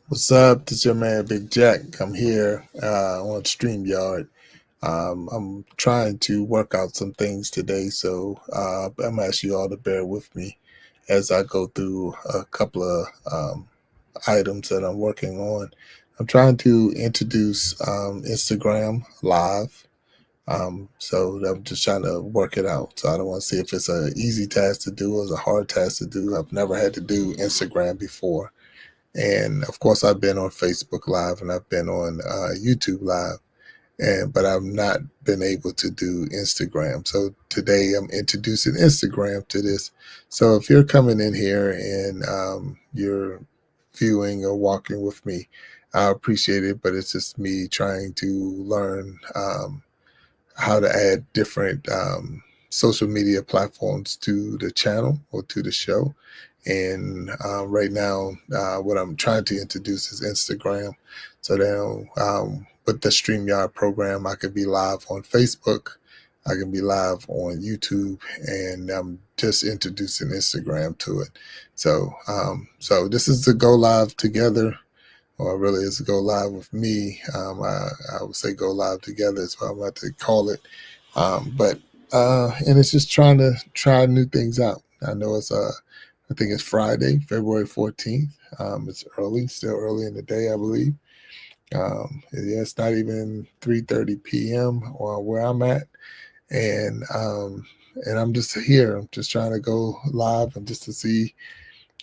What's up? This is your man Big Jack. I'm here on StreamYard. I'm trying to work out some things today, so I'm asking you all to bear with me as I go through a couple of items that I'm working on. I'm trying to introduce Instagram Live. So I'm just trying to work it out. So I don't want to see if it's an easy task to do or it's a hard task to do. I've never had to do Instagram before. And of course, I've been on Facebook Live and I've been on YouTube Live, but I've not been able to do Instagram. So today I'm introducing Instagram to this. So if you're coming in here and you're viewing or walking with me, I appreciate it. But it's just me trying to learn how to add different social media platforms to the channel or to the show. And right now, what I'm trying to introduce is Instagram. So now, with the StreamYard program, I can be live on Facebook, I can be live on YouTube, and I'm just introducing Instagram to it. So this is to go live together, or really is to go live with me. I would say go live together is what I'm about to call it. But and it's just trying to try new things out. I know I think it's Friday, February 14th. It's early, still early in the day, I believe. Yeah, it's not even 3:30 p.m. or where I'm at, and I'm just here. I'm just trying to go live and just to see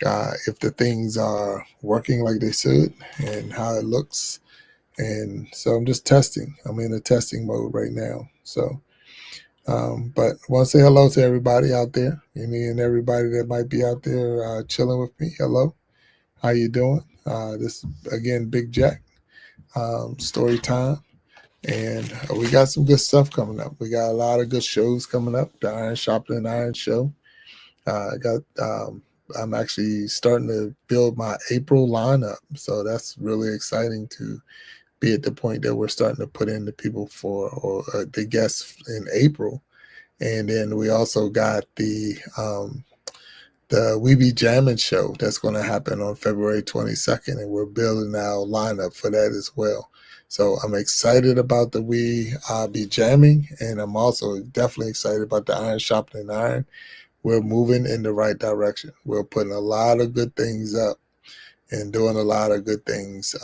if the things are working like they should and how it looks. And so I'm just testing. I'm in a testing mode right now. So, but I want to say hello to everybody out there, and everybody that might be out there chilling with me. Hello, how you doing? This again, Big Jack, story time, and we got some good stuff coming up. We got a lot of good shows coming up. The Iron Sharpening Iron show. I got. I'm actually starting to build my April lineup, so that's really exciting to be at the point that we're starting to put in the people for or the guests in April. And then we also got the We Be Jamming show that's going to happen on February 22nd, and we're building our lineup for that as well. So I'm excited about the We Be Jamming, and I'm also definitely excited about the Iron Sharpening Iron. We're moving in the right direction. We're putting a lot of good things up and doing a lot of good things.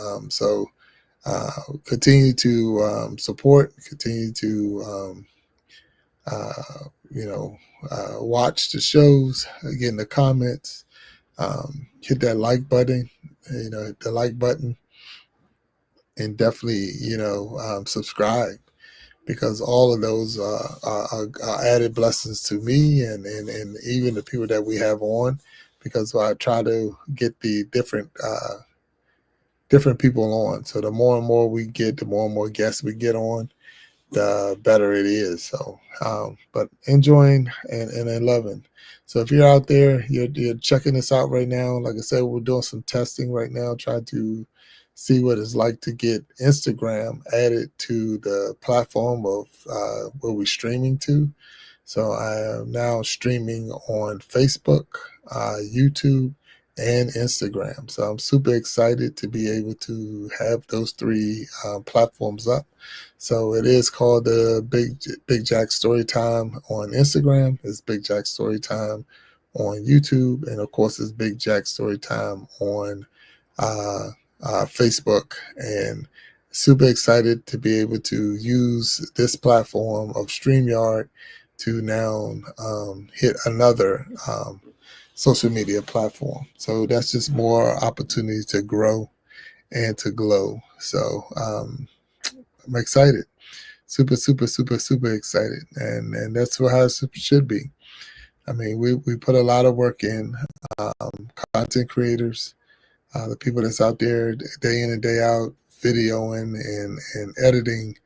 Continue to support, continue to uh, you know, watch the shows, get in the comments, hit that like button, hit the like button, and definitely, subscribe because all of those are added blessings to me and even the people that we have on because I try to get the different people on. So the more and more we get, the more and more guests we get on, the better it is. So, but enjoying and loving. So if you're out there, you're checking this out right now. Like I said, we're doing some testing right now, trying to see what it's like to get Instagram added to the platform of where we're streaming to. So I am now streaming on Facebook, YouTube, and Instagram. So I'm super excited to be able to have those three platforms up. So it is called the Big Jack Storytime on Instagram. It's Big Jack Storytime on YouTube, and of course, it's Big Jack Storytime on uh, Facebook. And super excited to be able to use this platform of StreamYard to now hit another social media platform. So that's just more opportunity to grow and to glow. So I'm excited, super, super, super, super excited, and that's how it should be. I mean, we put a lot of work in, content creators, the people that's out there day in and day out, videoing and editing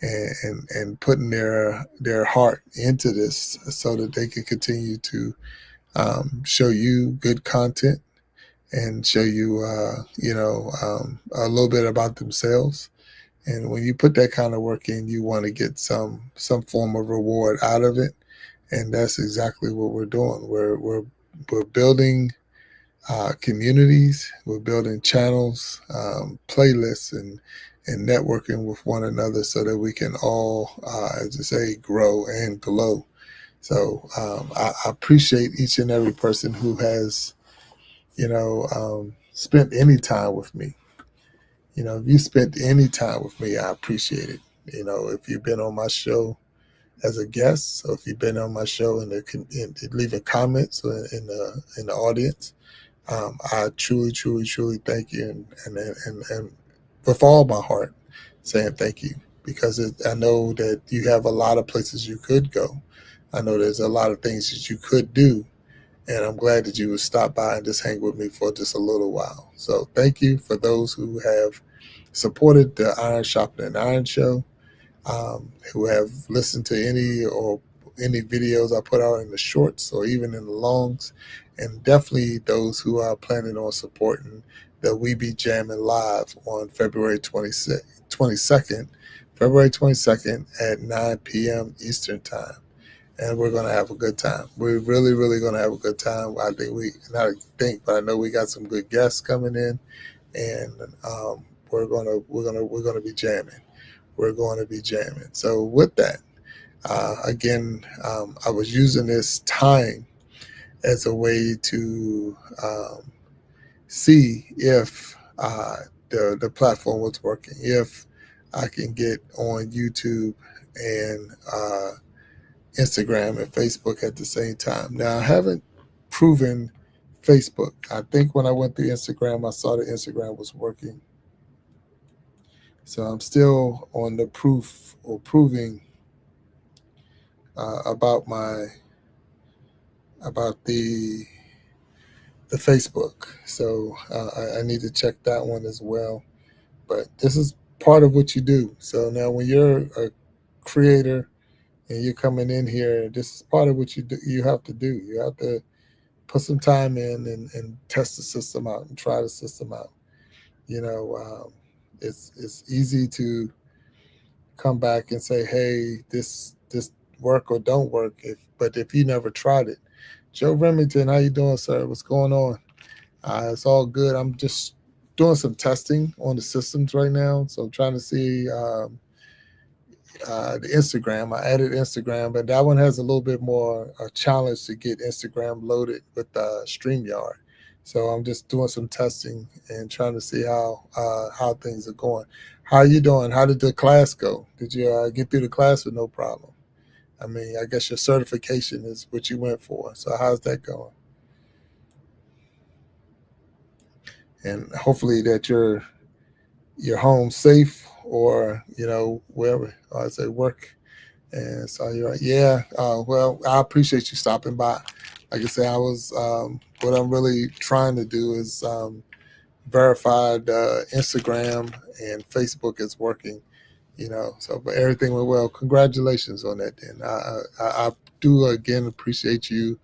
and putting their heart into this so that they can continue to show you good content and show you a little bit about themselves. And when you put that kind of work in, you want to get some form of reward out of it, and that's exactly what we're doing. We're building communities. We're building channels, playlists, and networking with one another so that we can all, as I say, grow and glow. So I appreciate each and every person who has, spent any time with me. If you spent any time with me, I appreciate it. If you've been on my show as a guest, or if you've been on my show and leaving comments in the audience, I truly, truly, truly thank you, and with all my heart, saying thank you, because I know that you have a lot of places you could go. I know there's a lot of things that you could do, and I'm glad that you would stop by and just hang with me for just a little while. So thank you for those who have supported the Iron Sharpening Iron show, who have listened to any videos I put out in the shorts or even in the longs, and definitely those who are planning on supporting the We Be Jamming live on February 22nd, February 22nd at 9 p.m. Eastern Time. And we're going to have a good time. We're really, really going to have a good time. I think but I know we got some good guests coming in, and we're gonna be jamming. We're going to be jamming. So with that, again, I was using this time as a way to see if the platform was working, if I can get on YouTube and Instagram and Facebook at the same time. Now, I haven't proven Facebook. I think when I went through Instagram, I saw that Instagram was working. So I'm still on the proof or proving about the Facebook. So I need to check that one as well. But this is part of what you do. So now when you're a creator and you're coming in here, this is part of what you have to do. You have to put some time in and test the system out and try the system out. It's easy to come back and say, hey, this work or don't work. But if you never tried it, Joe Remington, how you doing, sir? What's going on? It's all good. I'm just doing some testing on the systems right now, so I'm trying to see the Instagram. I added Instagram, but that one has a little bit more a challenge to get Instagram loaded with StreamYard. So I'm just doing some testing and trying to see how things are going. How you doing? How did the class go? Did you get through the class with no problem? I mean, I guess your certification is what you went for. So how's that going? And hopefully that you're home safe, or wherever I say work. And so you're right. Yeah. Well, I appreciate you stopping by. Like I say, I was what I'm really trying to do is verify Instagram and Facebook is working. So but everything went well. Congratulations on that. Then I do again appreciate you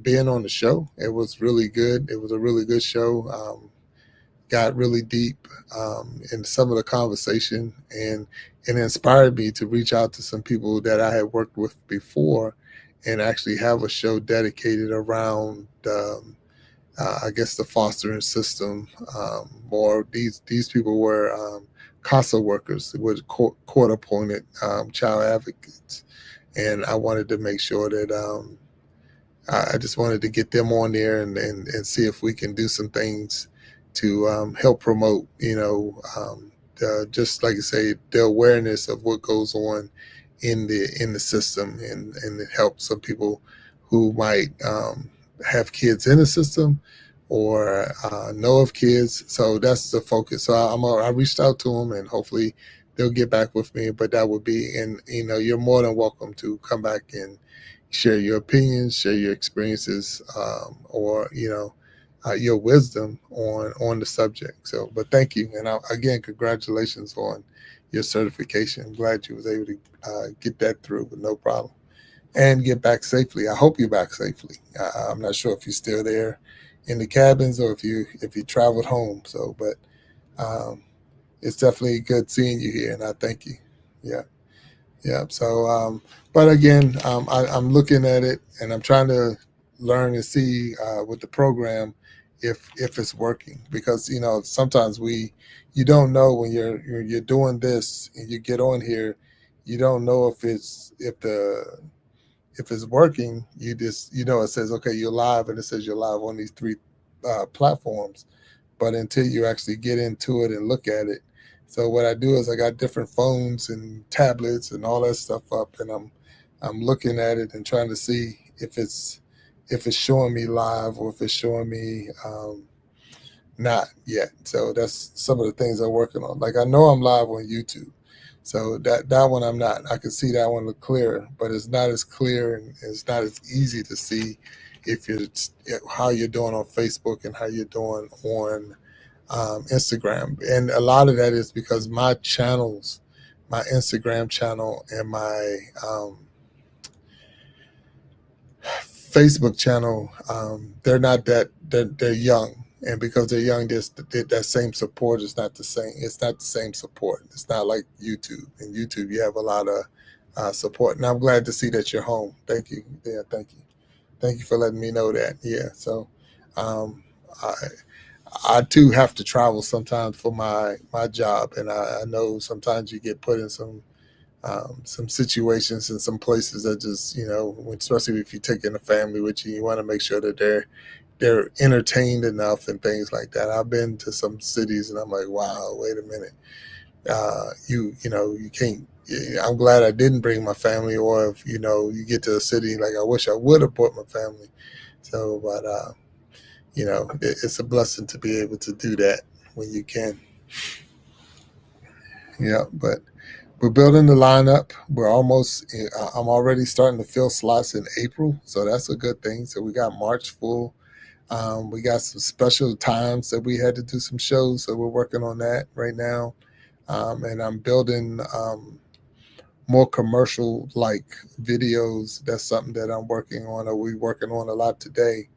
being on the show. It was really good. It was a really good show. Got really deep in some of the conversation, and it inspired me to reach out to some people that I had worked with before and actually have a show dedicated around I guess the fostering system. Or these people were CASA workers, with court appointed child advocates, and I wanted to make sure that I just wanted to get them on there and see if we can do some things to help promote, just like I say, the awareness of what goes on in the system, and help some people who might have kids in the system or know of kids. So that's the focus. So I reached out to them, and hopefully they'll get back with me. But that would be, and you're more than welcome to come back and share your opinions, share your experiences, or your wisdom on the subject. So, but thank you, and again, congratulations on your certification. I'm glad you was able to get that through with no problem and get back safely. I hope you're back safely. I'm not sure if you're still there in the cabins or if you traveled home. So, but it's definitely good seeing you here, and I thank you. Yeah. Yeah. So, but again, I'm looking at it and I'm trying to learn and see with the program if it's working, because sometimes you don't know when you're doing this and you get on here, you don't know if it's working. You just it says, okay, you're live, and it says you're live on these three platforms, but until you actually get into it and look at it. So what I do is I got different phones and tablets and all that stuff up, and I'm looking at it and trying to see if it's showing me live or if it's showing me not yet. So that's some of the things I'm working on. Like, I know I'm live on YouTube, so that one I'm not. I can see that one look clearer, but it's not as clear and it's not as easy to see if you're how you're doing on Facebook and how you're doing on Instagram. And a lot of that is because my channels, my Instagram channel and my Facebook channel, they're not they're young, and because they're young, that same support is not the same. It's not the same support. It's not like YouTube. In YouTube, you have a lot of support, and I'm glad to see that you're home. Thank you. Yeah, thank you for letting me know that. Yeah, so um, I, I too have to travel sometimes for my job, and I know sometimes you get put in some situations and some places that just especially if you take in a family with you, you want to make sure that they're entertained enough and things like that. I've been to some cities and I'm like, wow, wait a minute, you can't. I'm glad I didn't bring my family, or if you get to a city like I wish I would have brought my family. So, but it's a blessing to be able to do that when you can. Yeah, but we're building the lineup. We're almost. I'm already starting to fill slots in April, so that's a good thing. So we got March full. We got some special times that we had to do some shows, so we're working on that right now. And I'm building more commercial like videos. That's something that I'm working on, or we working on a lot today.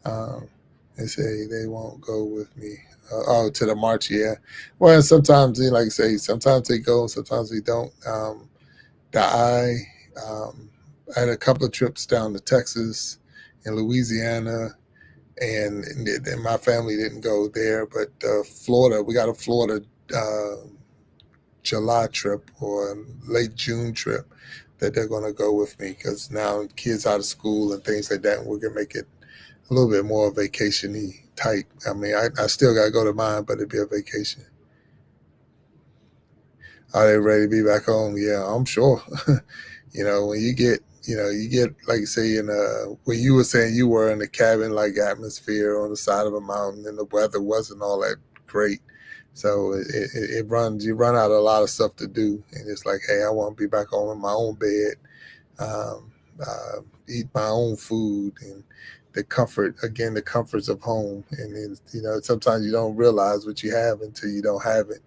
Um, they say they won't go with me. Oh, to the march, yeah. Well, sometimes they like I say, sometimes they go, sometimes they don't. I um, I had a couple of trips down to Texas and Louisiana, and my family didn't go there, but Florida, we got a Florida uh, July trip or late June trip that they're going to go with me, because now kids out of school and things like that, and we're going to make it a little bit more vacation-y type. I mean, I still got to go to mine, but it'd be a vacation. Are they ready to be back home? Yeah, I'm sure. When you get like say when you were saying you were in a cabin like atmosphere on the side of a mountain, and the weather wasn't all that great. So you run out of a lot of stuff to do, and it's like, hey, I want to be back home in my own bed, um, eat my own food, and the comforts of home. And then, sometimes you don't realize what you have until you don't have it,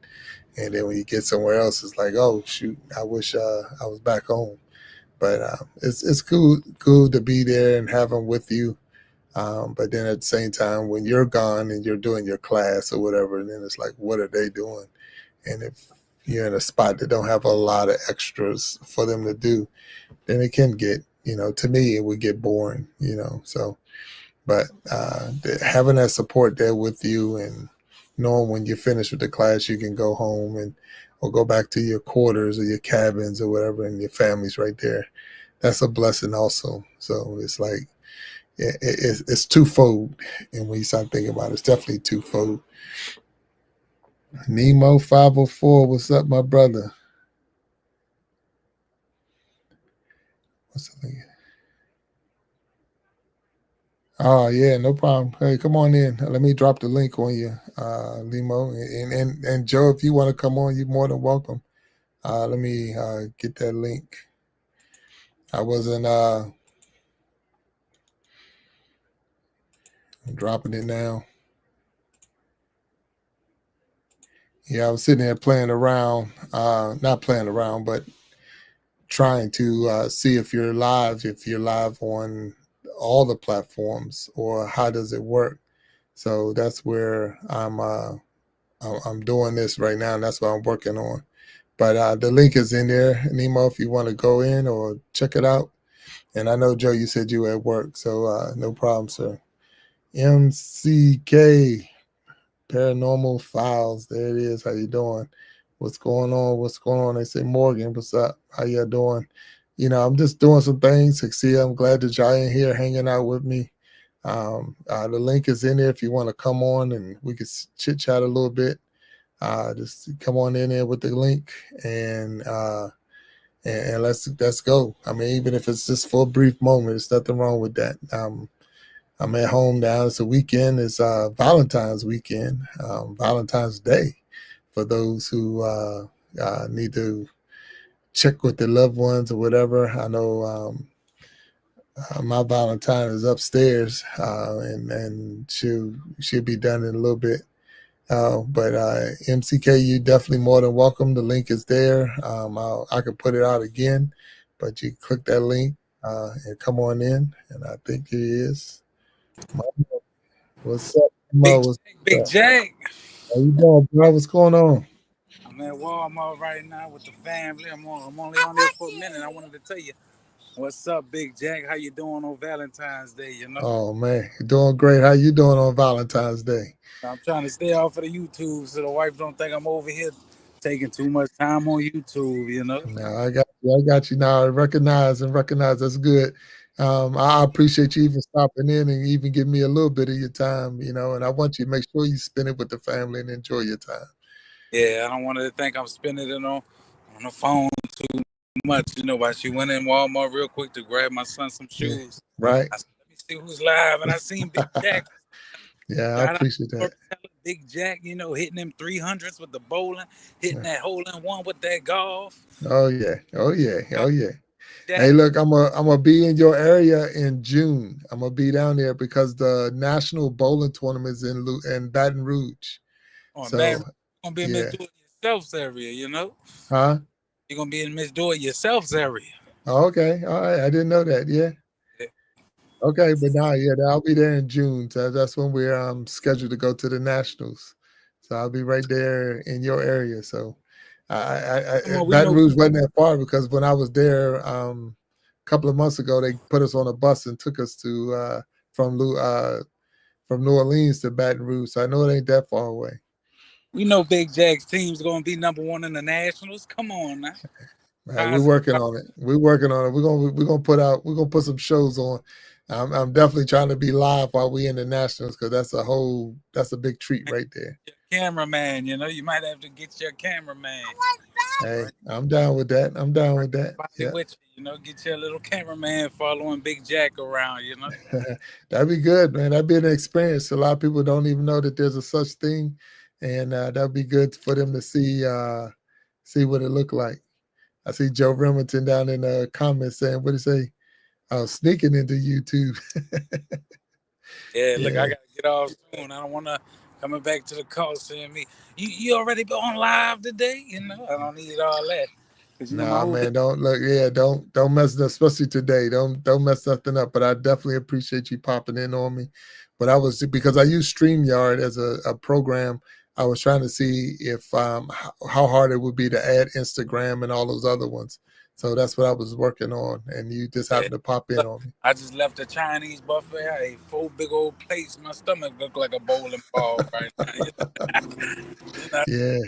and then when you get somewhere else, it's like, oh shoot, I wish I was back home. But it's cool to be there and have them with you. But then at the same time, when you're gone and you're doing your class or whatever, and then it's like, what are they doing? And if you're in a spot that don't have a lot of extras for them to do, then it can get, to me, it would get boring. So, but having that support there with you, and knowing when you're finished with the class, you can go home and or go back to your quarters or your cabins or whatever, and your family's right there. That's a blessing also. So it's like it's twofold, and when you start thinking about it, it's definitely twofold. Nemo 504, what's up, my brother? What's the thing? Oh yeah, no problem. Hey, come on in. Let me drop the link on you, Limo, and Joe. If you want to come on, you're more than welcome. Let me get that link. I wasn't. I'm dropping it now. Yeah, I was sitting there playing around, not playing around, but trying to see if you're live on all the platforms, or how does it work. So that's where I'm doing this right now, and that's what I'm working on. But the link is in there, Nemo, if you want to go in or check it out. And I know, Joe, you said you were at work, so no problem, sir. MCK Paranormal Files. There it is. How you doing? What's going on? What's going on? They say Morgan, what's up? How you doing? I'm just doing some things. See, I'm glad that y'all in here hanging out with me. The link is in there if you want to come on and we can chit chat a little bit. Just come on in there with the link and let's go. I mean, even if it's just for a brief moment, there's nothing wrong with that. I'm at home now. It's a weekend. It's Valentine's weekend, Valentine's Day, for those who need to check with their loved ones or whatever. I know my Valentine is upstairs, and she'll be done in a little bit. But MCK, you definitely more than welcome. The link is there. I can put it out again, but you click that link and come on in. And I think it is. What's up, Mo? What's Big up? Jack. How you doing, bro? What's going on? I'm at Walmart right now with the family. I'm only on there for a minute. I wanted to tell you, what's up, Big Jack? How you doing on Valentine's Day? Oh man, you're doing great. How you doing on Valentine's Day? I'm trying to stay off of the YouTube so the wife don't think I'm over here taking too much time on YouTube. No, I got you. I got you now. I recognize. That's good. I appreciate you even stopping in and even giving me a little bit of your time. And I want you to make sure you spend it with the family and enjoy your time. Yeah, I don't want her to think I'm spending it on the phone too much. But she went in Walmart real quick to grab my son some Yeah, shoes. right. I said, let me see who's live, and I seen Big Jack. Yeah, I Shout out appreciate that. to Big Jack, hitting them 300s with the bowling, hitting that hole in one with that golf. Oh yeah, oh yeah, oh yeah. Hey, Jack look, I'm gonna be in your area in June. I'm gonna be down there because the national bowling tournament is in Baton Rouge. on So Baton Rouge, you're gonna be in Miss yeah, Do It Yourself's area. huh? You're gonna be in Miss Do It Yourself's area. Oh, okay, all right. I didn't know that. Yeah. Yeah. Okay, but now, yeah, I'll be there in June. So that's when we're scheduled to go to the nationals. So I'll be right there in your area. So Come on, we Baton know. Rouge wasn't that far because when I was there a couple of months ago, they put us on a bus and took us to from from New Orleans to Baton Rouge. So I know it ain't that far away. We know Big Jack's team's gonna be #1 in the Nationals. Come on now. We're Positive. working on it. We're working on it. We're gonna put some shows on. I'm definitely trying to be live while we in the nationals because that's a big treat right there. Your cameraman, you might have to get your cameraman. Hey, I'm down with that. I'm down Bring with that. somebody Yeah, with you. Get your little cameraman following Big Jack around. that'd be good, man. That'd be an experience. A lot of people don't even know that there's a such thing, and that'd be good for them to see what it looked like. I see Joe Remington down in the comments saying, "What do you say? Oh, sneaking into YouTube." Yeah, look, I Yeah. gotta get off soon. I don't wanna coming back to the call seeing me. You already been on live today, I don't need all that. Cause my Nah, whole day. man, don't look. Yeah, don't mess it up, especially today. Don't mess nothing up. But I definitely appreciate you popping in on me. But I was because I use StreamYard as a program. I was trying to see if how hard it would be to add Instagram and all those other ones. So that's what I was working on, and you just Yeah. happened to pop in Look, on me. I just left the Chinese buffet. I ate 4 big old plates. My stomach look like a bowling ball right now. You know? Yeah,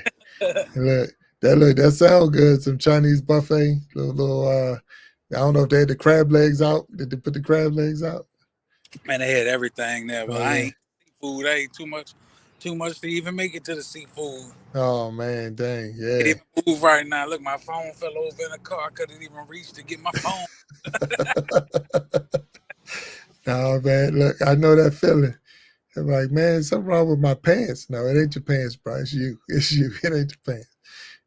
look that sound good. Some Chinese buffet, little. I don't know if they had the crab legs out. Did they put the crab legs out? Man, they had everything there, but Oh I yeah. ain't seafood. I ate too much to even make it to the seafood. Oh man, dang, Can't yeah. even move right now. Look, my phone fell over in the car. I couldn't even reach to get my phone. No man, look, I know that feeling. I'm like, man, something wrong with my pants. No, it ain't your pants, bro. It's you. It's you. It ain't your pants.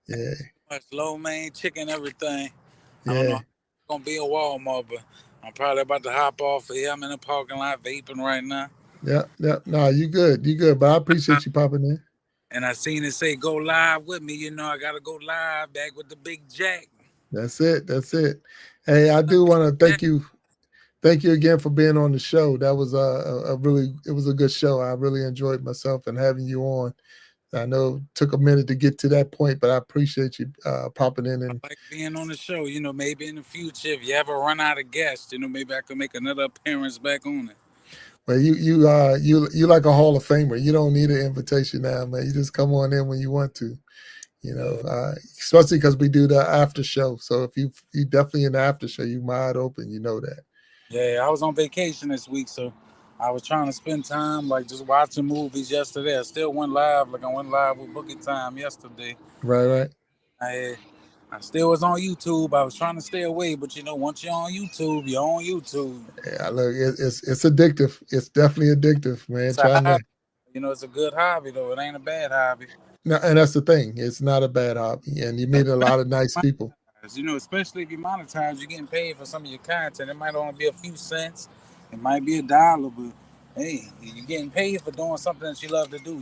Yeah, Much low main chicken, everything. I don't know yeah, how it's gonna be in Walmart, but I'm probably about to hop off of here. I'm in the parking lot vaping right now. yeah, yeah. No, you good. You good. But I appreciate you popping in. And I seen it say go live with me. I gotta go live back with the Big Jack. That's it. That's it. Hey, I do want to Jack. thank you. Thank you again for being on the show. That was a really it was a good show. I really enjoyed myself and having you on. I know it took a minute to get to that point, but I appreciate you popping in I and like being on the show. Maybe in the future, if you ever run out of guests, maybe I could make another appearance back on it. But you like a Hall of Famer. You don't need an invitation now, man. You just come on in when you want to. Yeah. Especially because we do the after show. So if you definitely in the after show, you wide open. You know that. Yeah, I was on vacation this week, so I was trying to spend time like just watching movies yesterday. I still went live, like I went live with Booking Time yesterday. Right, right. I I still was on YouTube. I was trying to stay away, but once you're on YouTube, you're on YouTube. Yeah, look, it's addictive. It's definitely addictive, man. It's a Trying to hobby. It's a good hobby though. It ain't a bad hobby. no, and that's the thing. It's not a bad hobby, and you meet a lot of nice people. Especially if you monetize, you're getting paid for some of your content. It might only be a few cents. It might be $1, but hey, you're getting paid for doing something that you love to do.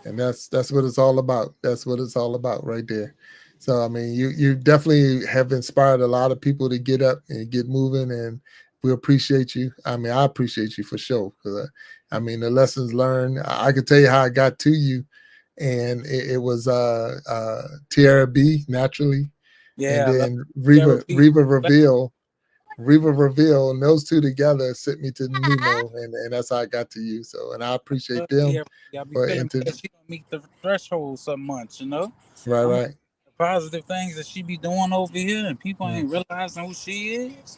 And that's what it's all about. That's what it's all about right there. So I mean, you definitely have inspired a lot of people to get up and get moving, and we appreciate you. I mean, I appreciate you for sure. Because I mean, the lessons learned. I could tell you how I got to you, and it was Tierra B naturally, and Yeah, I love then Reva therapy. Reva Reveal. Reva Reveal, and those two together sent me to Nemo, and that's how I got to you. So, and I appreciate them I be for feeling into bad. She don't meet the threshold so much. right, I'm right. the positive things that she be doing over here, and people Mm, ain't realizing who she is.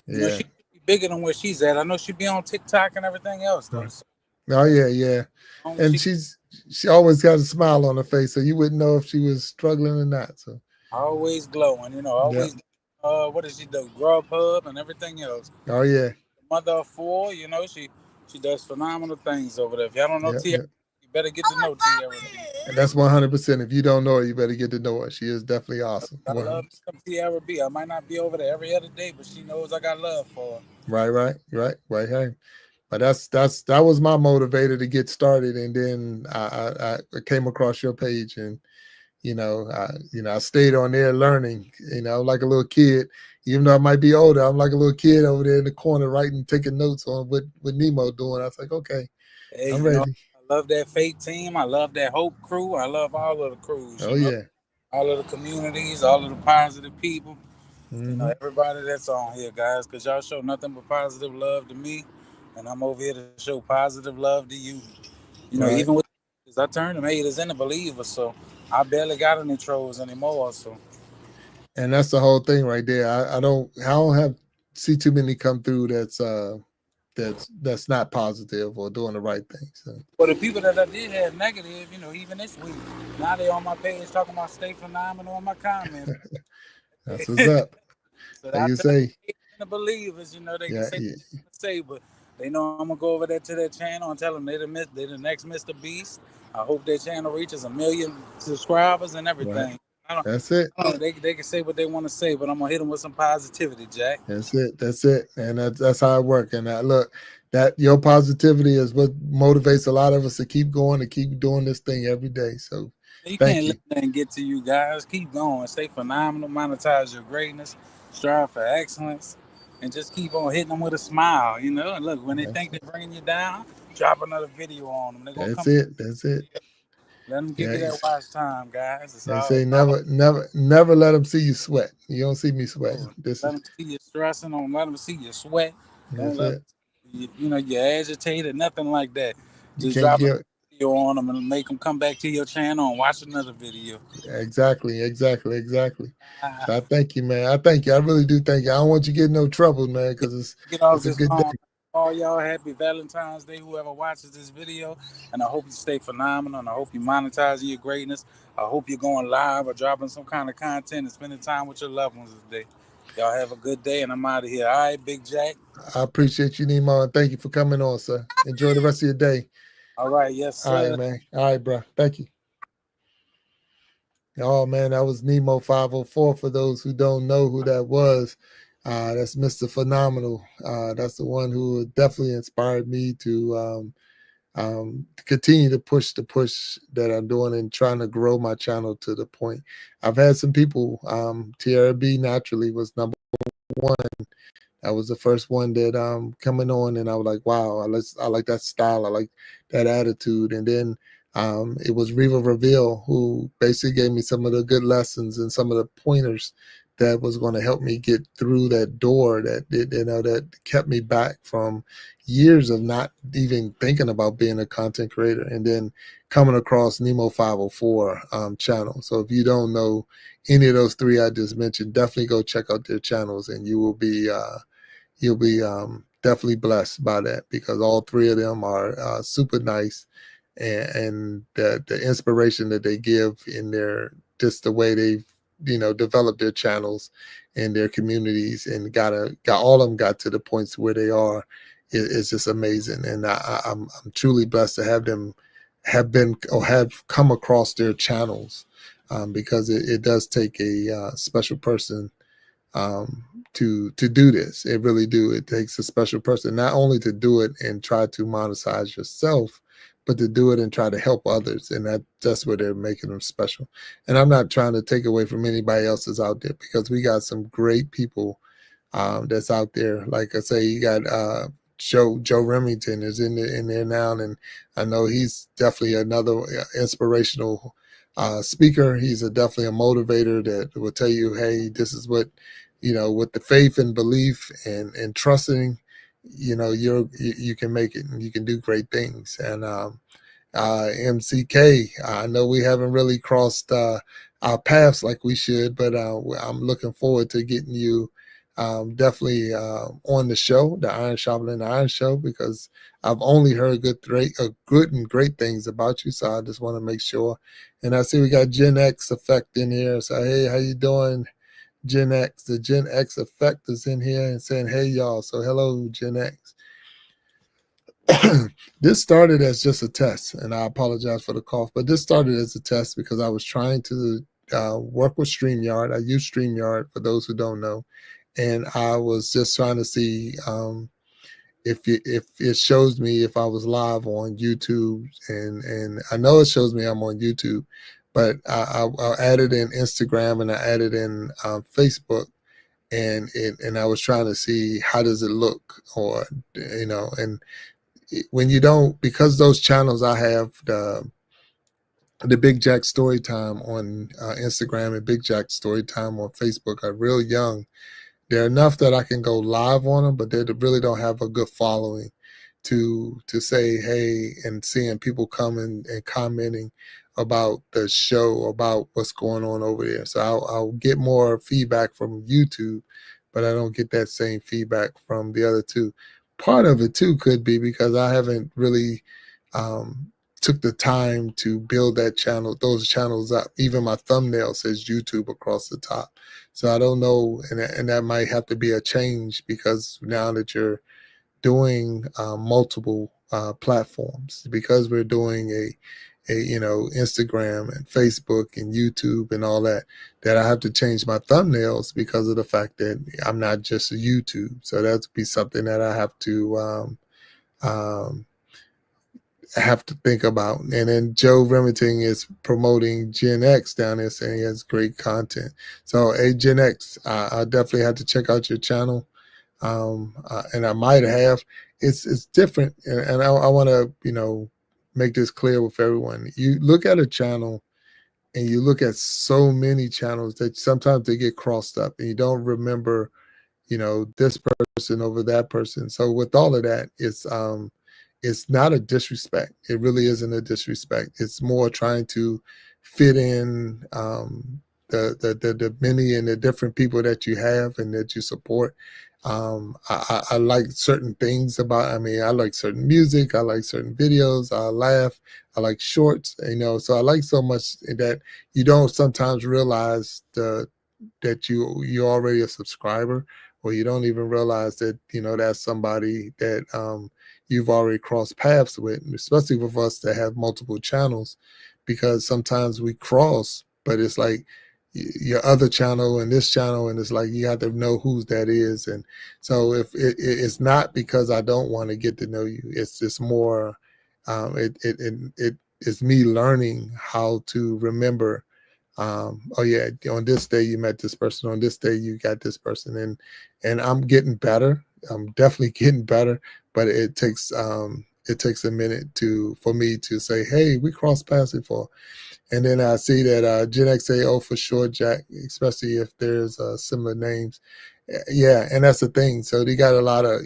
yeah. She be bigger than where she's at. I know she be on TikTok and everything else though. Right. So Oh yeah, yeah. long as And she always got a smile on her face, so you wouldn't know if she was struggling or not. So always glowing. yeah. Always. What does she do? Grubhub and everything else. Oh yeah. Mother of four. She does phenomenal things over there. If y'all don't know Yeah, Tia, yeah. you better get to know Tia. And that's 100%. If you don't know her, you better get to know her. She is definitely awesome. I love 100%. some Tierra B. I might not be over there every other day, but she knows I got love for her. Right, right, right, right. Hey. But that was my motivator to get started, and then I came across your page, and I stayed on there learning, like a little kid. Even though I might be older, I'm like a little kid over there in the corner writing, taking notes on what Nemo doing. I was like, okay, Hey, I'm ready. I love that Fate team. I love that Hope crew. I love all of the crews. Oh yeah. All of the communities, all of the positive people. Hmm. Everybody that's on here, guys, because y'all show nothing but positive love to me, and I'm over here to show positive love to you. Right. Even with I turned them haters into believers, so I barely got any trolls anymore. So And that's the whole thing right there. I don't have see too many come through that's not positive or doing the right thing. So for the people that I did have negative, even this week, now they on my page talking about stay phenomenal in my comments. that's what's up. So Like I you tell say, the believers, they can yeah, say yeah, what they say, but they know I'm gonna go over there to their channel and tell them they the next Mr. Beast. I hope their channel reaches 1 million subscribers and right. everything. That's it. They can say what they want to say, but I'm gonna hit them with some positivity, Jack. That's it. That's it. And that's how it works. And look, that your positivity is what motivates a lot of us to keep going, to keep doing this thing every day. So You thank can't you. let nothing get to you guys. Keep going. Stay phenomenal. Monetize your greatness. Strive for excellence. And just keep on hitting them with a smile, And look, when they That's, think they're bringing you down, drop another video on them. They're going to that's come. it. That's it. Let them give Yeah. you that watch time, guys. They say never let them see you sweat. You don't see me sweating. This Let is them see you stressing. Don't let them see you sweat. Don't that's let it. them see you're agitated, nothing like that. You Just can't drop a give video on them and make them come back to your channel and watch another video. exactly. So I thank you, man. I thank you. I really do thank you. I don't want you to get in no trouble, man, because Get off it's a this good day. phone. All y'all happy Valentine's Day, whoever watches this video. And I hope you stay phenomenal. And I hope you monetize your greatness. I hope you're going live or dropping some kind of content and spending time with your loved ones today. Y'all have a good day, and I'm out of here. All right, Big Jack. I appreciate you, Nemo, and thank you for coming on, sir. Enjoy the rest of your day. All right, yes, All right, sir. man. All right, bro. Thank you. Oh man, that was Nemo 504. For those who don't know who that was, that's Mr. Phenomenal. That's the one who definitely inspired me to continue to push the push that I'm doing and trying to grow my channel to the point. I've had some people. Tierra B naturally was number one. That was the first one that coming on, and I was like, wow, I like that style, I like that attitude. And then it was Reva Reveal who basically gave me some of the good lessons and some of the pointers that was going to help me get through that door that kept me back from years of not even thinking about being a content creator, and then coming across Nemo 504 channel. So if you don't know any of those three I just mentioned, definitely go check out their channels, and you'll be definitely blessed by that, because all three of them are super nice, and the inspiration that they give in their, just the way they've developed their channels and their communities, and got all of them got to the points where they are, is just amazing. And I'm truly blessed to have them have been or have come across their channels, because it does take a special person to do this. It really do. It takes a special person, not only to do it and try to monetize yourself, but to do it and try to help others. And that's where they're making them special. And I'm not trying to take away from anybody else that's out there, because we got some great people that's out there. Like I say, you got Joe Remington is in there now, and I know he's definitely another inspirational speaker. He's definitely a motivator that will tell you, hey, this is what, with the faith and belief and trusting, you can make it, and you can do great things. And MCK, I know we haven't really crossed our paths like we should, but I'm looking forward to getting you definitely on the show, the Iron Sharpening the Iron Show, because I've only heard good and great things about you. So I just want to make sure. And I see we got Gen X Effect in here. So hey, how you doing, Gen X? The Gen X Effect is in here and saying, hey, y'all. So hello, Gen X. This started as just a test, and I apologize for the cough, but this started as a test because I was trying to work with StreamYard. I use StreamYard, for those who don't know, and I was just trying to see if it shows me if I was live on YouTube, and I know it shows me I'm on YouTube, but I added in Instagram, and I added in Facebook, and I was trying to see how does it look, or and when you don't, because those channels I have, the Big Jack Storytime on Instagram and Big Jack Storytime on Facebook, are real young. They're enough that I can go live on them, but they really don't have a good following to say hey, and seeing people coming and commenting about the show, about what's going on over there. So I'll get more feedback from YouTube, but I don't get that same feedback from the other two. Part of it too could be because I haven't really took the time to build those channels up. Even my thumbnail says YouTube across the top. So I don't know, and that might have to be a change, because now that you're doing multiple platforms, because we're doing a Instagram and Facebook and YouTube and all that I have to change my thumbnails because of the fact that I'm not just a YouTube. So that'd be something that I have to think about. And then Joe Remington is promoting Gen X down there, saying he has great content. So hey, Gen X, I definitely have to check out your channel. And I might have. It's different, and I want to make this clear with everyone. You look at a channel, and you look at so many channels that sometimes they get crossed up, and you don't remember, this person over that person. So with all of that, it's not a disrespect. It really isn't a disrespect. It's more trying to fit in the many and the different people that you have and that you support. I like certain things about, I like certain music, I like certain videos, I laugh, I like shorts, so I like so much that you don't sometimes realize that you're already a subscriber, or you don't even realize that, that's somebody that you've already crossed paths with, especially with us that have multiple channels, because sometimes we cross, but it's like your other channel and this channel, and it's like you have to know whose that is. And so if it's not because I don't want to get to know you, it's just more it's me learning how to remember, oh yeah, on this day you met this person, on this day you got this person, and I'm getting better. I'm definitely getting better, but it takes it takes a minute for me to say, hey, we crossed paths before. And then I see that Gen X say, oh, for sure, Jack, especially if there's similar names. Yeah, and that's the thing. So they got a lot of,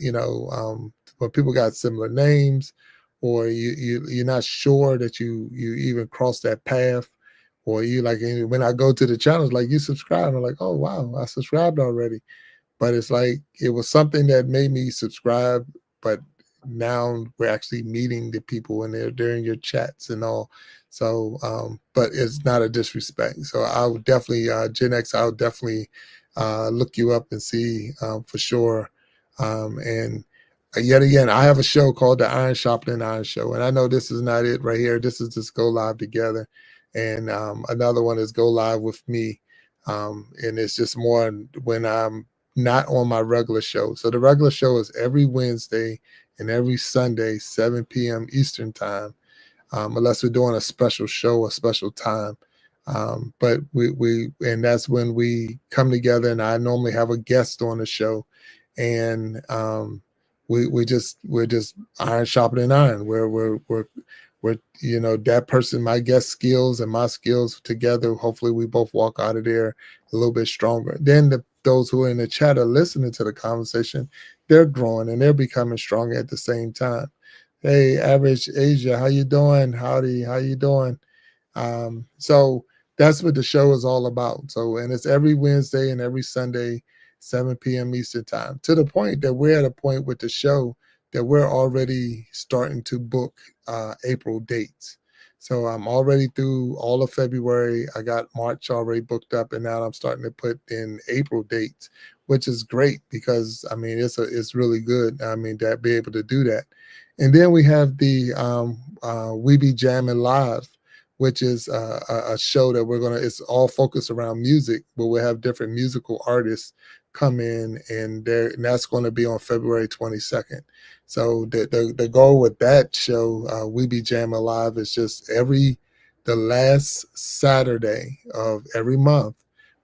when people got similar names, or you're not sure that you even crossed that path, or you like when I go to the channels, like you subscribe, I'm like, oh wow, I subscribed already. But it's like it was something that made me subscribe, but now we're actually meeting the people and they're in your chats and all. So, but it's not a disrespect. So I would definitely Gen X. I would definitely look you up and see for sure. And yet again, I have a show called the Iron Sharpening Iron Show, and I know this is not it right here. This is just Go Live Together, and another one is Go Live with me. And it's just more when I'm not on my regular show. So the regular show is every Wednesday and every Sunday, 7 p.m. Eastern time, unless we're doing a special show, a special time. But and that's when we come together, and I normally have a guest on the show, and we're just iron sharpening iron. We're that person, my guest skills and my skills together. Hopefully, we both walk out of there a little bit stronger. Then those who are in the chat are listening to the conversation, they're growing and they're becoming stronger at the same time. Hey, Average Asia, how you doing? Howdy, how you doing? So that's what the show is all about. So, and it's every Wednesday and every Sunday, 7 p.m. Eastern time, to the point that we're at a point with the show that we're already starting to book April dates. So I'm already through all of February. I got March already booked up, and now I'm starting to put in April dates, which is great because I mean it's really good. I mean to be able to do that. And then we have the We Be Jamming Live, which is a show that it's all focused around music, but we'll have different musical artists come in, and that's going to be on February 22nd. So the goal with that show, We Be Jamming Live, is just the last Saturday of every month,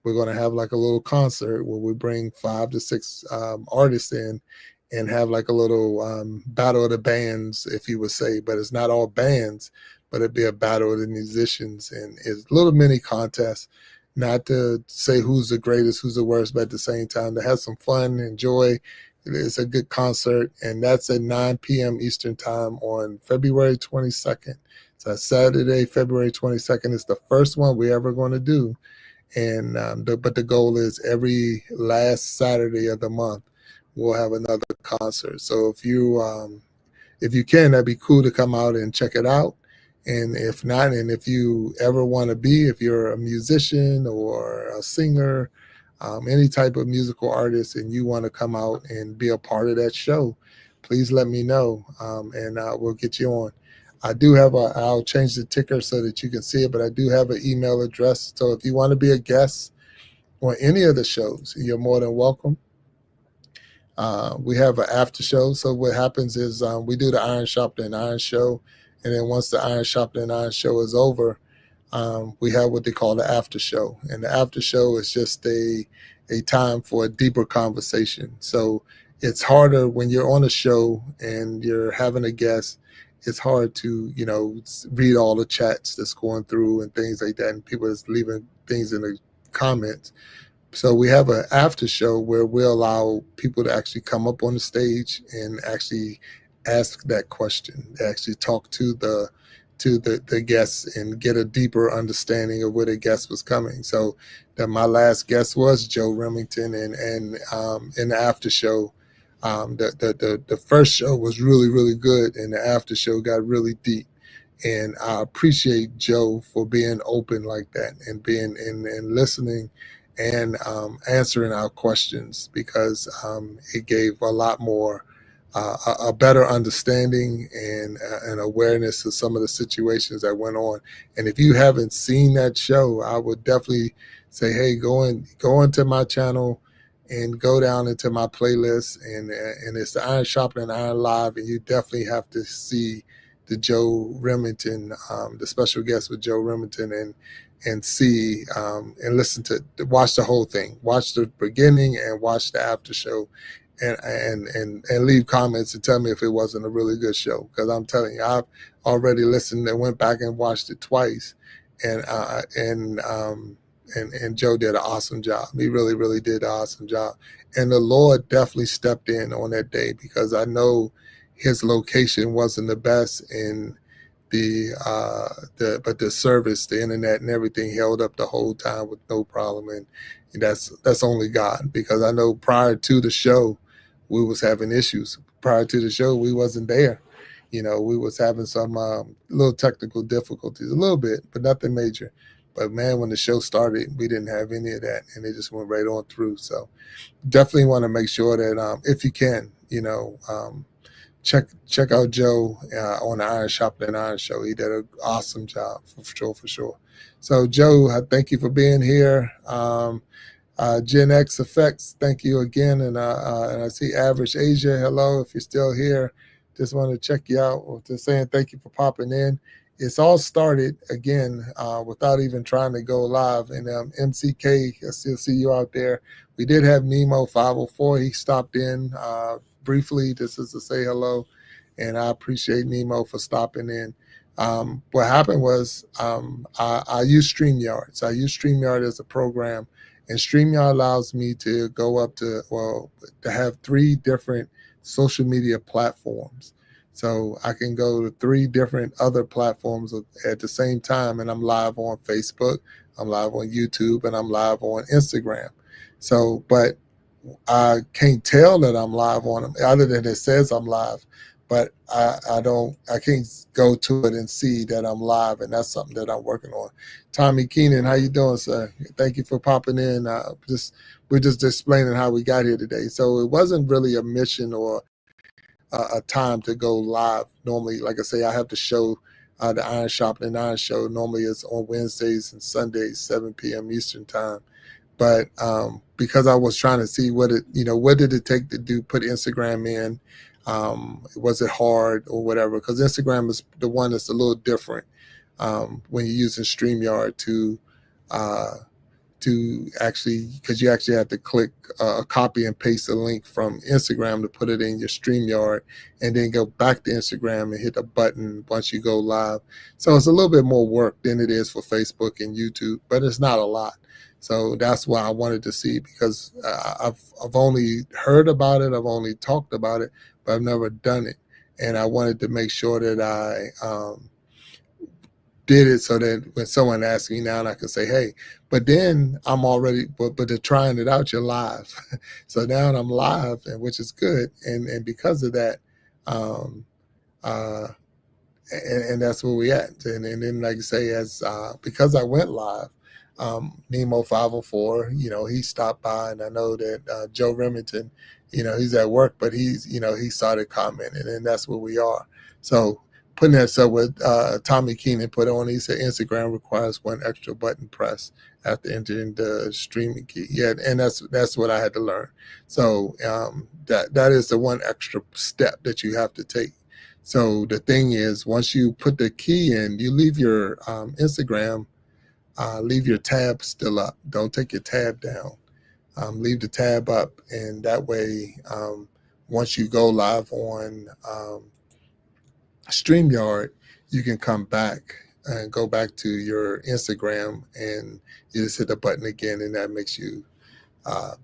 we're going to have like a little concert where we bring 5 to 6 artists in and have like a little battle of the bands, if you would say, but it's not all bands, but it'd be a battle of the musicians, and it's a little mini contest, not to say who's the greatest, who's the worst, but at the same time to have some fun, enjoy. It's a good concert, and that's at 9 p.m. Eastern time on February 22nd. So Saturday, February 22nd is the first one we're ever going to do, and but the goal is every last Saturday of the month we'll have another concert. So if you can, that'd be cool to come out and check it out. And if not, and if you ever want to if you're a musician or a singer, any type of musical artist, and you want to come out and be a part of that show, please let me know, and we'll get you on. I do have I'll change the ticker so that you can see it, but I do have an email address. So if you want to be a guest on any of the shows, you're more than welcome. We have an after show. So what happens is we do the Iron Sharpening Iron show, and then once the Iron Sharpening Iron show is over, we have what they call the after show, and the after show is just a time for a deeper conversation. So it's harder when you're on a show and you're having a guest. It's hard to read all the chats that's going through and things like that, and people is leaving things in the comments. So we have an after show where we'll allow people to actually come up on the stage and actually ask that question, actually talk to the guests and get a deeper understanding of where the guest was coming. So that my last guest was Joe Remington, and in the after show, the first show was really, really good, and the after show got really deep. And I appreciate Joe for being open like that and being and listening and answering our questions, because it gave a lot more, a better understanding and an awareness of some of the situations that went on. And if you haven't seen that show, I would definitely say, hey, go into my channel and go down into my playlist, and it's the Iron Sharpening Iron Live, and you definitely have to see the Joe Remington, the special guest with Joe Remington, and see and watch the whole thing, watch the beginning and watch the after show, and leave comments and tell me if it wasn't a really good show. Because I'm telling you, I've already listened and went back and watched it twice, and and Joe did an awesome job. He really, really did an awesome job. And the Lord definitely stepped in on that day, because I know his location wasn't the best, and but the service, the internet and everything held up the whole time with no problem. And that's only God, because I know prior to the show we was having issues. Prior to the show we wasn't there. We was having some little technical difficulties, a little bit, but nothing major. But man, when the show started, we didn't have any of that, and it just went right on through. So definitely want to make sure that if you can, check out Joe on the Iron Sharpening Iron show. He did an awesome job, for sure. So Joe, thank you for being here. Gen X Effects, thank you again. And I see Average Asia, hello, if you're still here. Just want to check you out. Just saying thank you for popping in. It's all started again without even trying to go live. And MCK, I still see you out there. We did have Nemo 504. He stopped in briefly. This is to say hello, and I appreciate Nemo for stopping in. What happened was I use StreamYard. So I use StreamYard as a program, and StreamYard allows me to go up to have 3 different social media platforms. So I can go to 3 different other platforms at the same time, and I'm live on Facebook, I'm live on YouTube, and I'm live on Instagram. So, but I can't tell that I'm live on them, other than it says I'm live. But I can't go to it and see that I'm live, and that's something that I'm working on. Tommy Keenan, how you doing, sir? Thank you for popping in. We're just explaining how we got here today. So it wasn't really a mission or a time to go live. Normally, like I say, I have to show the Iron Sharpening Iron show. Normally it's on Wednesdays and Sundays, 7 p.m. Eastern time. But because I was trying to see what did it take to put Instagram in? Was it hard or whatever? Because Instagram is the one that's a little different when you're using StreamYard to actually, because you actually have to click copy and paste a link from Instagram to put it in your StreamYard, and then go back to Instagram and hit a button once you go live. So it's a little bit more work than it is for Facebook and YouTube, but it's not a lot. So that's why I wanted to see, because I've only heard about it, I've only talked about it, but I've never done it. And I wanted to make sure that I did it so that when someone asks me now, I can say, hey, but then I'm already, but they're trying it out, you're live. So now I'm live, and which is good. And because of that, and that's where we at. And then, like I say, because I went live, Nemo 504, he stopped by, and I know that Joe Remington, he's at work, but he started commenting, and that's where we are. So putting that up with Tommy Keenan put on, he said Instagram requires 1 extra button press after entering the streaming key. Yeah, and that's what I had to learn. So that is the 1 extra step that you have to take. So the thing is, once you put the key in, you leave your Instagram, leave your tab still up. Don't take your tab down. Leave the tab up, and that way, once you go live on StreamYard, you can come back and go back to your Instagram, and you just hit the button again, and that makes you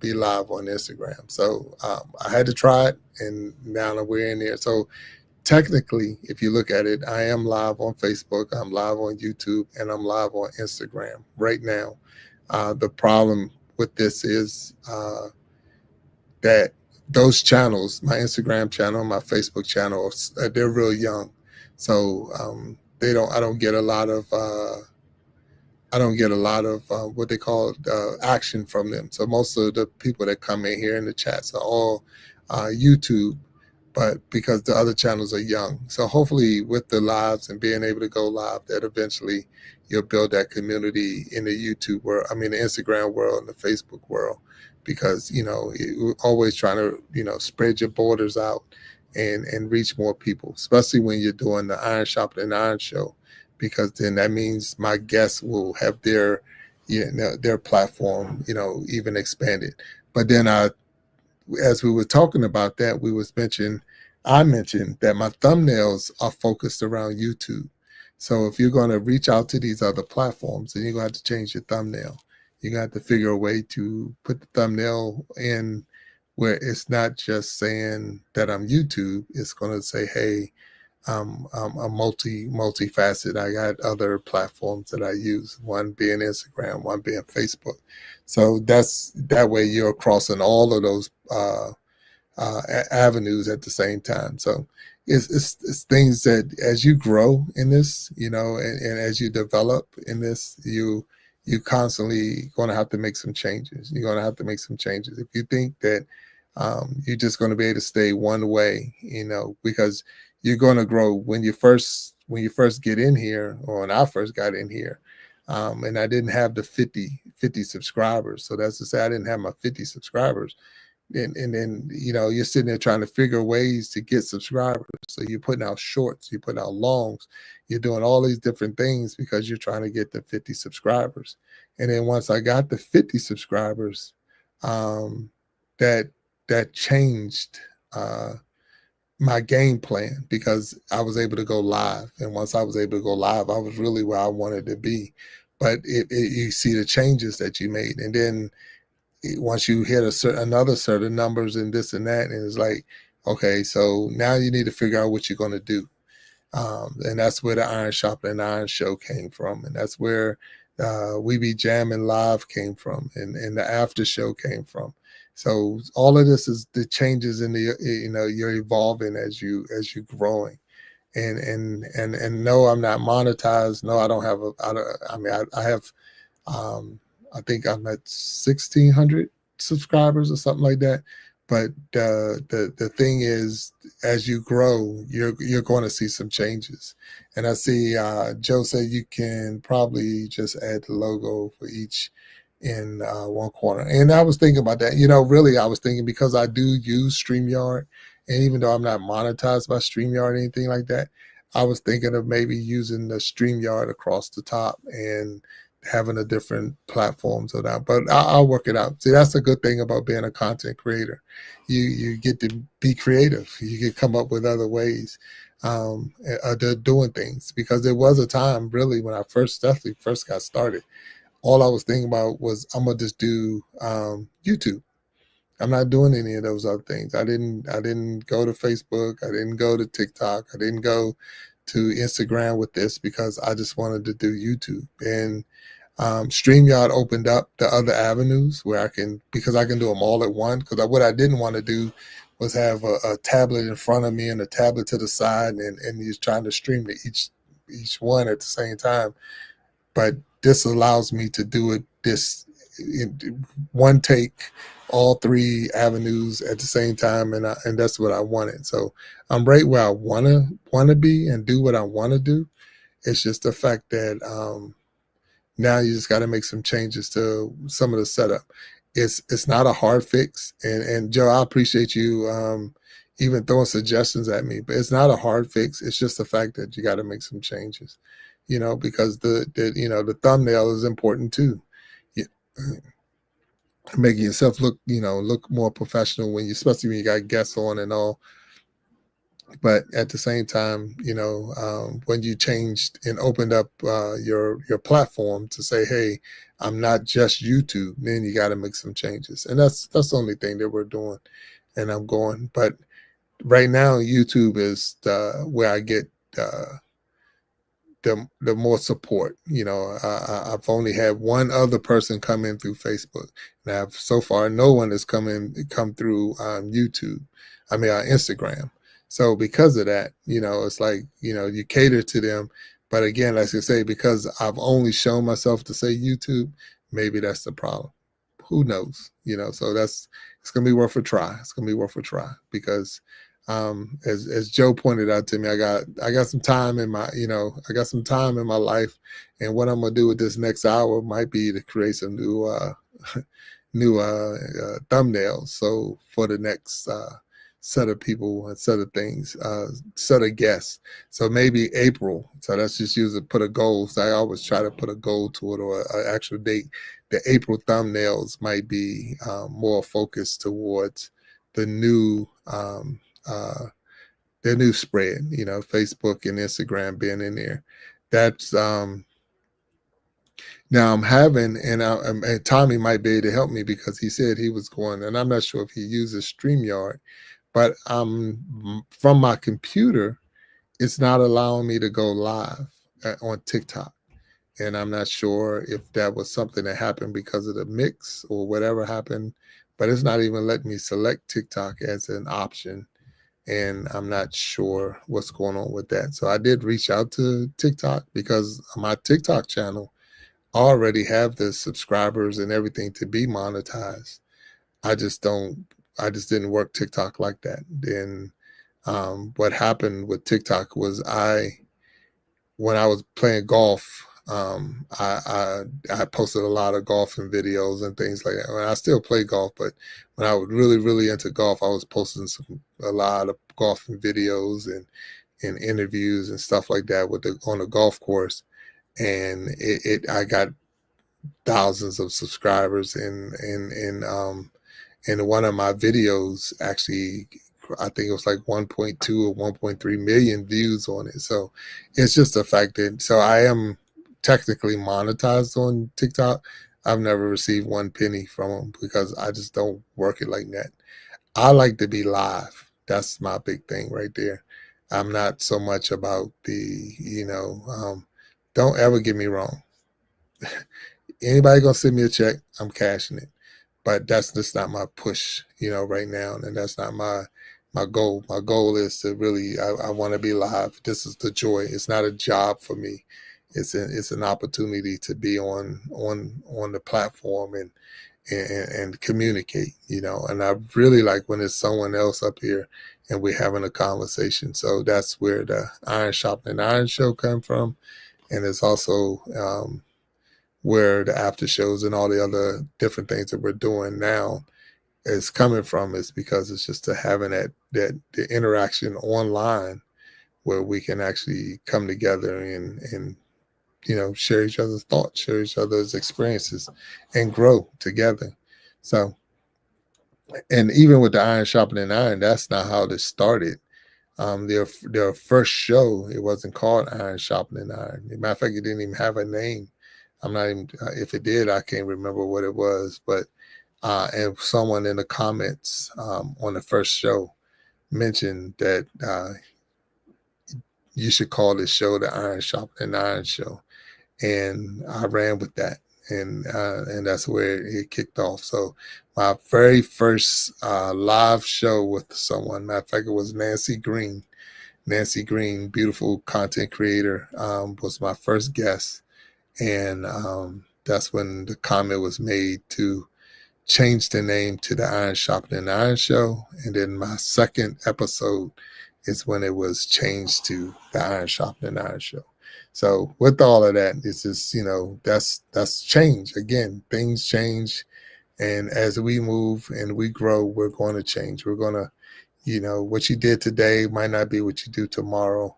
be live on Instagram. So I had to try it, and now we're in there. So technically, if you look at it, I am live on Facebook, I'm live on YouTube, and I'm live on Instagram right now. The problem with this is that those channels, my Instagram channel, my Facebook channel, they're real young. So I don't get a lot of what they call action from them. So most of the people that come in here in the chats are all YouTube, but because the other channels are young. So hopefully with the lives and being able to go live, that eventually you'll build that community in the YouTube world, the Instagram world and the Facebook world, because, you're always trying to, spread your borders out and reach more people, especially when you're doing the Iron Sharpening Iron show, because then that means my guests will have their platform, even expanded. But then as we were talking about that, I mentioned that my thumbnails are focused around YouTube. So if you're going to reach out to these other platforms, then you're going to have to change your thumbnail. You're going to have to figure a way to put the thumbnail in where it's not just saying that I'm YouTube. It's going to say, hey, I'm multifaceted. I got other platforms that I use, one being Instagram, one being Facebook. So that way you're crossing all of those avenues at the same time. So it's things that as you grow in this, and as you develop in this, you constantly going to have to make some changes. You're going to have to make some changes. If you think that you're just going to be able to stay one way, because you're going to grow when you first get in here, or when I first got in here. And I didn't have the 50 subscribers. So that's to say I didn't have my 50 subscribers. And then you're sitting there trying to figure ways to get subscribers. So you're putting out shorts, you're putting out longs, you're doing all these different things because you're trying to get the 50 subscribers. And then once I got the 50 subscribers, that changed my game plan, because I was able to go live. And once I was able to go live, I was really where I wanted to be. But you see the changes that you made, and then once you hit another certain numbers and this and that, and it's like, okay, so now you need to figure out what you're going to do. And that's where the Iron Sharpening Iron show came from. And that's where We Be Jamming Live came from, and the after show came from. So all of this is the changes in the, you're evolving as you're growing. And no, I'm not monetized. No, I don't have I have, I think I'm at 1,600 subscribers or something like that. But the thing is, as you grow, you're going to see some changes. And I see Joe said you can probably just add the logo for each in one corner. And I was thinking about that. Really, I was thinking, because I do use StreamYard, and even though I'm not monetized by StreamYard or anything like that, I was thinking of maybe using the StreamYard across the top and having a different platform so that, but I'll work it out. See, that's a good thing about being a content creator. You get to be creative. You can come up with other ways of doing things, because there was a time really when I definitely first got started, all I was thinking about was, I'm gonna just do YouTube. I'm not doing any of those other things. I didn't go to Facebook. I didn't go to TikTok. I didn't go to Instagram with this, because I just wanted to do YouTube. And StreamYard opened up the other avenues where because I can do them all at once. Because what I didn't want to do was have a tablet in front of me and a tablet to the side, and you're trying to stream to each one at the same time. But this allows me to do it in one take, all three avenues at the same time, and that's what I wanted. So I'm right where I wanna be and do what I want to do. It's just the fact that now you just got to make some changes to some of the setup. It's not a hard fix, and Joe, I appreciate you even throwing suggestions at me, but it's not a hard fix. It's just the fact that you got to make some changes, because the thumbnail is important too. Making yourself look more professional especially when you got guests on and all. But at the same time, when you changed and opened up your platform to say, hey, I'm not just YouTube, then you got to make some changes. And that's the only thing that we're doing. And I'm going. But right now, YouTube is where I get the more support. I've only had one other person come in through Facebook. Now, so far, no one has come through YouTube. Instagram. So because of that, it's like, you cater to them. But again, like I say, because I've only shown myself to say YouTube, maybe that's the problem. Who knows? So it's going to be worth a try. It's going to be worth a try, because as Joe pointed out to me, I got some time in my, I got some time in my life, and what I'm going to do with this next hour might be to create some new thumbnails. So for the next set of people and set of things, set of guests. So maybe April. So that's just put a goal. So I always try to put a goal to it, or an actual date. The April thumbnails might be more focused towards the new their new spread, Facebook and Instagram being in there. That's now I'm having, and Tommy might be able to help me because he said he was going, and I'm not sure if he uses StreamYard, but from my computer, it's not allowing me to go live on TikTok. And I'm not sure if that was something that happened because of the mix or whatever happened, but it's not even letting me select TikTok as an option. And I'm not sure what's going on with that. So I did reach out to TikTok because my TikTok channel already have the subscribers and everything to be monetized. I just didn't work TikTok like that. Then what happened with TikTok was when I was playing golf, I posted a lot of golfing videos and things like that. I still play golf, but when I was really, really into golf, I was posting a lot of golfing videos and interviews and stuff like that on the golf course. And I got thousands of subscribers, and one of my videos actually, I think it was like 1.2 or 1.3 million views on it. So it's just the fact that, so I am technically monetized on TikTok. I've never received one penny from them because I just don't work it like that. I like to be live. That's my big thing right there. I'm not so much about don't ever get me wrong. Anybody gonna send me a check, I'm cashing it. But that's just not my push, right now. And that's not my goal. My goal is to really, I want to be live. This is the joy. It's not a job for me. It's an opportunity to be on the platform and communicate, and I really like when it's someone else up here and we're having a conversation. So that's where the Iron Sharpening Iron show come from. And it's also where the after shows and all the other different things that we're doing now is coming from, is because it's just having that the interaction online where we can actually come together and share each other's thoughts, share each other's experiences, and grow together. So, and even with the Iron Sharpening Iron, that's not how this started. Their first show, it wasn't called Iron Sharpening Iron. As a matter of fact, it didn't even have a name. I'm not even, if it did, I can't remember what it was. But and someone in the comments on the first show mentioned that you should call this show the Iron Sharpening Iron Show, and I ran with that, and that's where it kicked off. So my very first live show with someone, matter of fact, it was Nancy Green. Nancy Green, beautiful content creator, was my first guest. And that's when the comment was made to change the name to the Iron Sharpening Iron Show. And then my second episode is when it was changed to the Iron Sharpening Iron Show. So with all of that, it's just, that's change. Again, things change. And as we move and we grow, we're going to change. We're going to, what you did today might not be what you do tomorrow.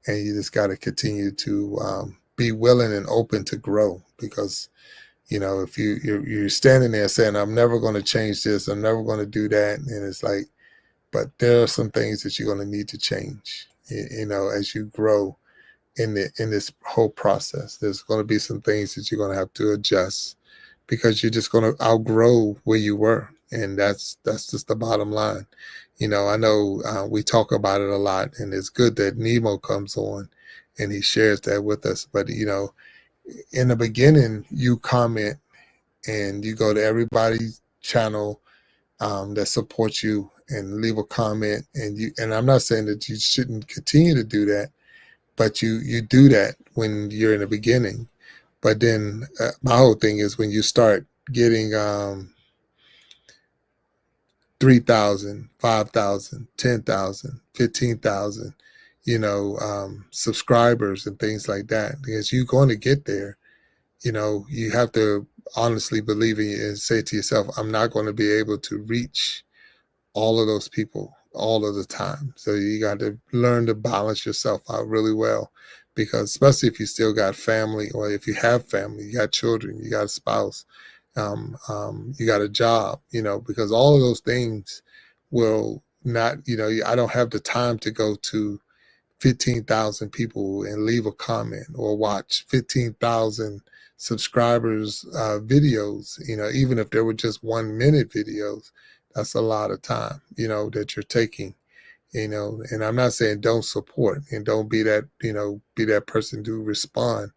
And you just got to continue to be willing and open to grow, because if you're standing there saying, I'm never going to change this, I'm never going to do that, and it's like, but there are some things that you're going to need to change, as you grow in this whole process. There's going to be some things that you're going to have to adjust, because you're just going to outgrow where you were, and that's just the bottom line. I know we talk about it a lot, and it's good that Nemo comes on and he shares that with us. But, in the beginning, you comment and you go to everybody's channel that supports you and leave a comment. And I'm not saying that you shouldn't continue to do that, but you do that when you're in the beginning. But then my whole thing is when you start getting 3,000, 5,000, 10,000, 15,000, subscribers and things like that, because you're going to get there. You have to honestly believe in it and say to yourself, I'm not going to be able to reach all of those people all of the time. So you got to learn to balance yourself out really well, because especially if you still got family, or if you have family, you got children, you got a spouse, you got a job, because all of those things will not, I don't have the time to go to 15,000 people and leave a comment or watch 15,000 subscribers videos, even if they were just 1 minute videos. That's a lot of time, that you're taking, and I'm not saying don't support and don't be that, be that person to respond.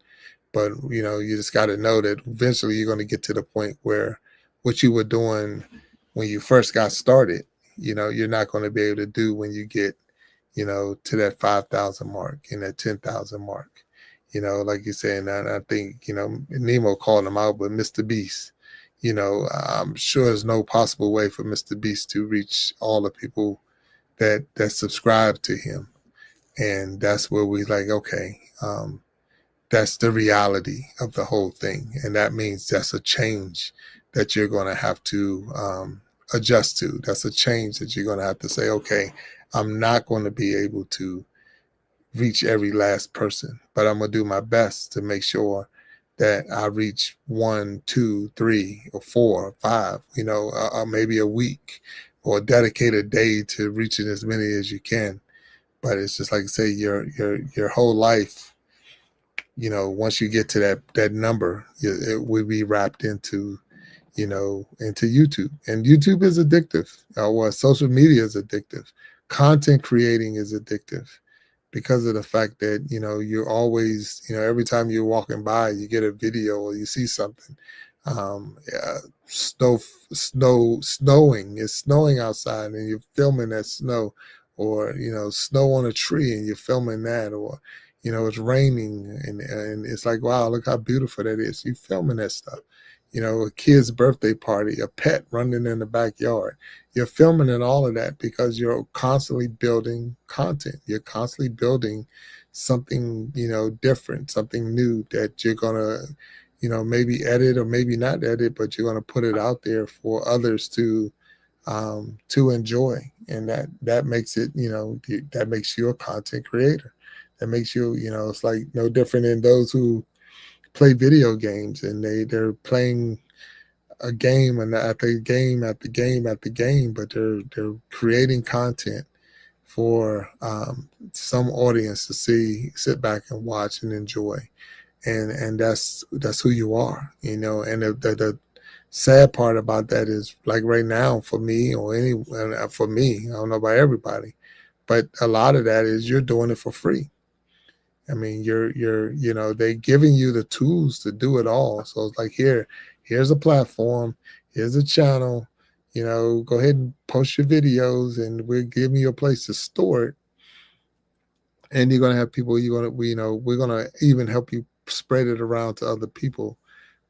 But, you just got to know that eventually you're going to get to the point where what you were doing when you first got started, you're not going to be able to do when you get, to that 5,000 mark and that 10,000 mark. Like you said, and I think, Nemo called him out, but Mr. Beast, I'm sure there's no possible way for Mr. Beast to reach all the people that subscribe to him. And that's where we like, okay, that's the reality of the whole thing. And that means that's a change that you're going to have to adjust to. That's a change that you're going to have to say, okay, I'm not going to be able to reach every last person, but I'm going to do my best to make sure that I reach 1, 2, 3, or 4, or 5, maybe a week, or dedicate a day to reaching as many as you can. But it's just like I say, your whole life, once you get to that number, it will be wrapped into, into YouTube. And YouTube is addictive. Social media is addictive. Content creating is addictive because of the fact that, you're always, every time you're walking by, you get a video or you see something. Snowing. It's snowing outside and you're filming that snow, or, snow on a tree and you're filming that, or, it's raining and it's like, wow, look how beautiful that is. You're filming that stuff. A kid's birthday party, a pet running in the backyard. You're filming and all of that because you're constantly building content. You're constantly building something, different, something new that you're going to, maybe edit or maybe not edit, but you're going to put it out there for others to enjoy. And that makes it, that makes you a content creator. That makes you, it's like no different than those who play video games and they're playing a game and after game after game after game, but they're creating content for some audience to sit back and watch and enjoy. And that's who you are, and the sad part about that is, like right now for me, for me, I don't know about everybody, but a lot of that is you're doing it for free. I mean, they're giving you the tools to do it all. So it's like, here's a platform, here's a channel, go ahead and post your videos and we're giving you a place to store it. And you're going to have people, we're going to even help you spread it around to other people.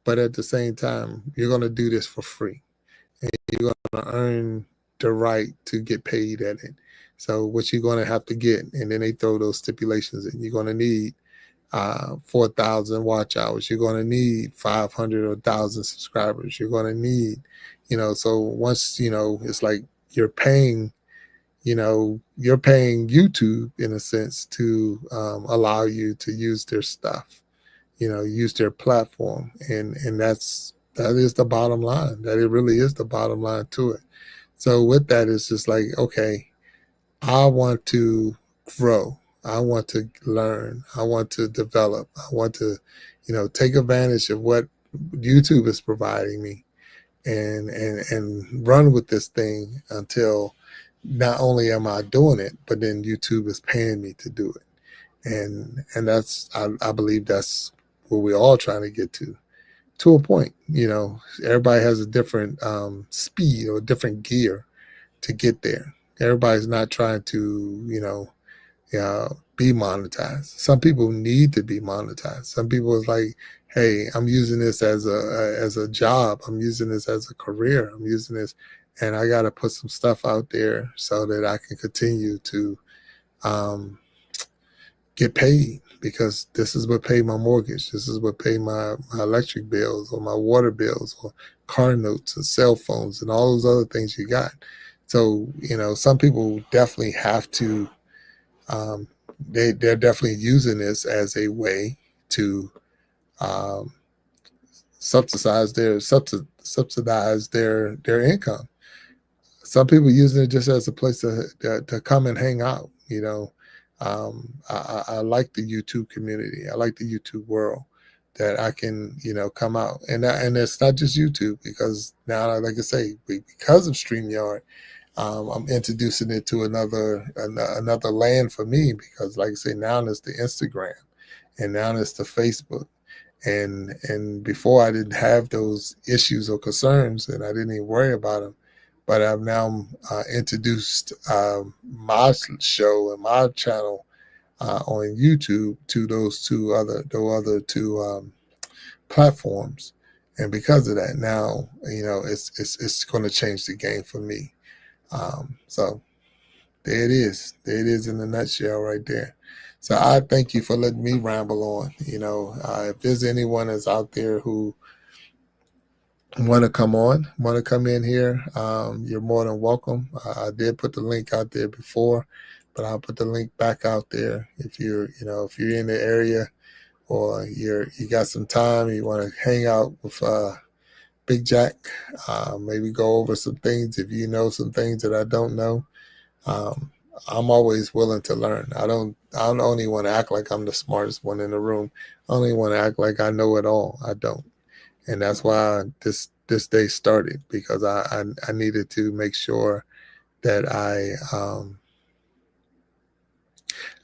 But at the same time, you're going to do this for free and you're going to earn the right to get paid at it. So what you're going to have to get, and then they throw those stipulations in. You're going to need 4,000 watch hours. You're going to need 500 or 1,000 subscribers. You're going to need, so once, it's like you're paying YouTube in a sense to allow you to use their stuff, use their platform. And that is the bottom line. That it really is the bottom line to it. So with that, it's just like, okay, I want to grow. I want to learn. I want to develop. I want to, take advantage of what YouTube is providing me and run with this thing until not only am I doing it, but then YouTube is paying me to do it. And that's, I believe that's where we're all trying to get to a point. Everybody has a different speed or different gear to get there. Everybody's not trying to, be monetized. Some people need to be monetized. Some people is like, hey, I'm using this as a job. I'm using this as a career. I'm using this, and I got to put some stuff out there so that I can continue to get paid, because this is what pay my mortgage. This is what pay my electric bills or my water bills or car notes and cell phones and all those other things you got. So, some people definitely have to, they're definitely using this as a way to subsidize their income. some people using it just as a place to come and hang out. I like the YouTube community. I like the YouTube world that I can, come out and it's not just YouTube because now, like I say, because of StreamYard, I'm introducing it to another land for me because, like I say, now it's the Instagram and now it's the Facebook. And before I didn't have those issues or concerns, and I didn't even worry about them. But I've now introduced my show and my channel on YouTube to those other two platforms, and because of that, now it's going to change the game for me. So there it is. There it is in a nutshell, right there. So I thank you for letting me ramble on. If there's anyone that's out there who want to come in here, you're more than welcome. I did put the link out there before, but I'll put the link back out there if if you're in the area or you got some time, you want to hang out with Big Jack, maybe go over some things if you know some things that I don't know. I'm always willing to learn. I don't only want to act like I'm the smartest one in the room. I only want to act like I know it all. I don't. And that's why this day started, because I needed to make sure that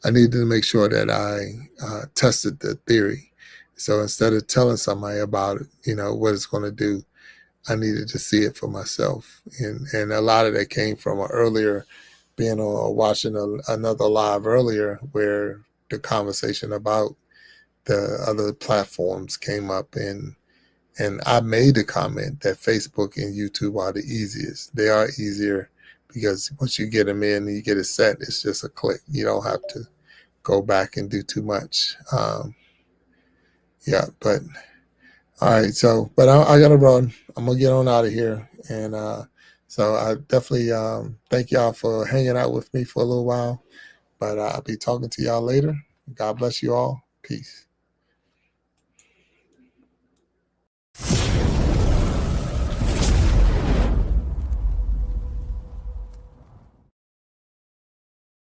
I needed to make sure that I tested the theory. So instead of telling somebody about it, what it's going to do, I needed to see it for myself. And a lot of that came from earlier being on watching another live earlier where the conversation about the other platforms came up, and I made the comment that Facebook and YouTube are the easiest. They are easier because once you get them in and you get it set, it's just a click. You don't have to go back and do too much. But all right. So, but I got to run. I'm going to get on out of here. And so I definitely thank y'all for hanging out with me for a little while. But I'll be talking to y'all later. God bless you all. Peace.